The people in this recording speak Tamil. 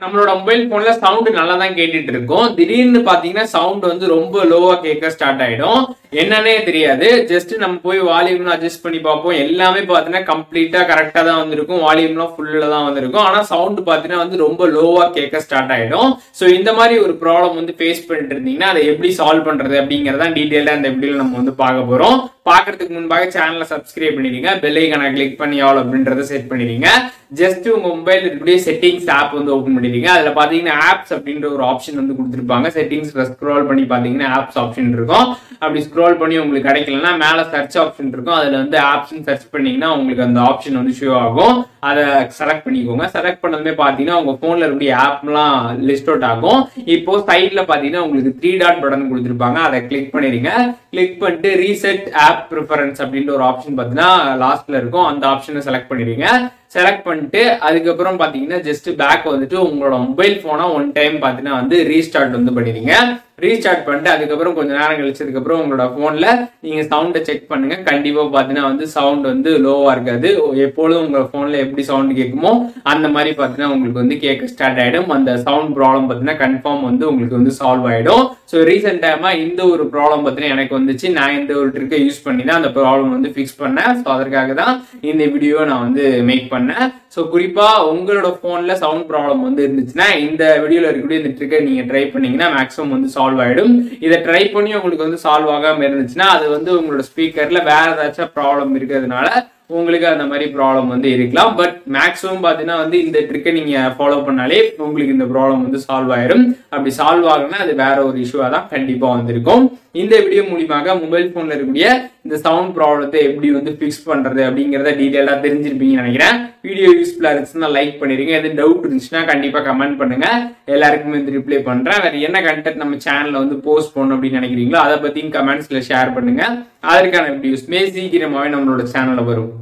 நம்மளோட மொபைல் போன்ல சவுண்ட் நல்லா தான் கேட்டுட்டு இருக்கும். திடீர்னு பாத்தீங்கன்னா சவுண்ட் வந்து ரொம்ப லோவா கேட்க ஸ்டார்ட் ஆயிடும். என்னன்னே தெரியாது. ஜஸ்ட் நம்ம போய் வால்யூம் அட்ஜஸ்ட் பண்ணி பார்ப்போம். எல்லாமே பாத்தீங்கன்னா கம்ப்ளீட்டா கரெக்டா தான் வந்திருக்கும். வால்யூம்லாம் ஃபுல்ல தான் வந்திருக்கும். ஆனா சவுண்ட் பாத்தீங்கன்னா வந்து ரொம்ப லோவா கேட்க ஸ்டார்ட் ஆயிடும். சோ இந்த மாதிரி ஒரு ப்ராப்ளம் வந்து ஃபேஸ் பண்ணிட்டு இருந்தீங்கன்னா அதை எப்படி சால்வ் பண்றது அப்படிங்கறத டீடைலா இந்த வீடியோல நம்ம வந்து பார்க்க போறோம். பாக்குறதுக்கு முன்பாக சேனலை சப்ஸ்கிரைப் பண்ணிடுங்க. பெல் ஐகானை கிளிக் பண்ணி ஆல் அப்படின்றத செட் பண்ணிடுங்க. ஜஸ்ட் உங்க மொபைல் இருக்கக்கூடிய செட்டிங்ஸ் ஆப் வந்து ஓபன் பண்ணிடுங்க. அதுல பாத்தீங்கன்னா ஆப்ஸ் அப்படின்ற ஒரு ஆப்ஷன் வந்து கொடுத்திருப்பாங்க. செட்டிங்ஸ்ல ஸ்க்ரோல் பண்ணி பாத்தீங்கன்னா ஆப்ஸ் ஆப்ஷன் இருக்கும். அப்படி ஸ்க்ரோல் பண்ணி உங்களுக்கு கிடைக்கலன்னா மேல சர்ச் ஆப்ஷன் இருக்கும். அதுல வந்து ஆப்ஸ் சர்ச் பண்ணீங்கன்னா உங்களுக்கு அந்த ஆப்ஷன் வந்து ஷோ ஆகும். அதை செலக்ட் பண்ணிக்கோங்க. செலக்ட் பண்ணதுமே பாத்தீங்கன்னா உங்க போன்ல இருக்கக்கூடிய ஆப்லாம் லிஸ்ட் அவுட் ஆகும். இப்போ சைட்ல பாத்தீங்கன்னா உங்களுக்கு 3 டாட் பட்டன் கொடுத்திருப்பாங்க. அதை கிளிக் பண்ணிடுங்க. கிளிக் பண்ணிட்டு ரீசெட் ஆப் ப்ரிஃபரன்ஸ் அப்படின்ற ஒரு ஆப்ஷன் பாத்தீங்கன்னா லாஸ்ட்ல இருக்கும். அந்த ஆப்ஷனை செலக்ட் பண்ணிடுங்க. செலக்ட் பண்ணிட்டு அதுக்கப்புறம் பாத்தீங்கன்னா ஜஸ்ட் பேக் வந்துட்டு உங்களோட மொபைல் போனை ஒன் டைம் பாத்தீங்கன்னா வந்து ரீஸ்டார்ட் வந்து பண்ணிடுங்க. ரீஸ்டார்ட் பண்ணிட்டு அதுக்கப்புறம் கொஞ்ச நேரம் கழிச்சதுக்கு அப்புறம் உங்களோட போன்ல நீங்க சவுண்டை செக் பண்ணுங்க. கண்டிப்பா பாத்தீங்கன்னா வந்து சவுண்ட் வந்து லோவா இருக்காது. எப்பொழுதும் உங்க போன்ல எப்படி சவுண்ட் கேட்குமோ அந்த மாதிரி பாத்தீங்கன்னா உங்களுக்கு வந்து கேட்க ஸ்டார்ட் ஆயிடும். அந்த சவுண்ட் ப்ராப்ளம் பாத்தீங்கன்னா கன்ஃபார்ம் வந்து உங்களுக்கு வந்து சால்வ் ஆயிடும். ஸோ ரீசெண்ட் டைமா இந்த ஒரு ப்ராப்ளம் பாத்தீங்கன்னா எனக்கு வந்துச்சு. நான் இந்த ஒரு ட்ரிக்கை யூஸ் பண்ணி தான் அந்த ப்ராப்ளம் வந்து ஃபிக்ஸ் பண்ணேன். ஸோ அதற்காக தான் இந்த வீடியோ நான் வந்து மேக் பண்ணேன். சோ குறிப்பா உங்களோட போன்ல சவுண்ட் ப்ராப்ளம் வந்து இருந்துச்சுன்னா இந்த வீடியோல இருக்கக்கூடிய இந்த ட்ரிக்கை நீங்க ட்ரை பண்ணீங்கன்னா மேக்ஸிமம் வந்து சால்வ் ஆயிடும். இதை ட்ரை பண்ணி உங்களுக்கு வந்து சால்வ் ஆகாம இருந்துச்சுன்னா அது வந்து உங்களோட ஸ்பீக்கர்ல வேற ஏதாச்சும் ப்ராப்ளம் இருக்கிறதுனால உங்களுக்கு அந்த மாதிரி ப்ராப்ளம் வந்து இருக்கலாம். பட் மேக்ஸிமம் பாத்தீங்கன்னா வந்து இந்த ட்ரிக்கை நீங்க ஃபாலோ பண்ணாலே உங்களுக்கு இந்த ப்ராப்ளம் வந்து சால்வ் ஆயிடும். அப்படி சால்வ் ஆகுனா அது வேற ஒரு இஷ்யூவா தான் கண்டிப்பா வந்திருக்கும். இந்த வீடியோ மூலியமாக மொபைல் போன்ல இருக்கக்கூடிய இந்த சவுண்ட் ப்ராப்ளத்தை எப்படி வந்து ஃபிக்ஸ் பண்றது அப்படிங்கறத டீடைலா தெரிஞ்சிருப்பீங்கன்னு நினைக்கிறேன். வீடியோ யூஸ்ஃபுல்லா இருந்துச்சுன்னா லைக் பண்ணிருங்க. எது டவுட் இருந்துச்சுன்னா கண்டிப்பா கமெண்ட் பண்ணுங்க. எல்லாருக்குமே வந்து ரிப்ளை பண்றேன். வேற என்ன கண்டென்ட் நம்ம சேனல்ல வந்து போஸ்ட் பண்ணணும் அப்படின்னு நினைக்கிறீங்களோ அதை பத்தியும் கமெண்ட்ஸ்ல ஷேர் பண்ணுங்க. அதற்கான வீடியோஸ்மே சீக்கிரமாவே நம்மளோட சேனல்ல வரும்.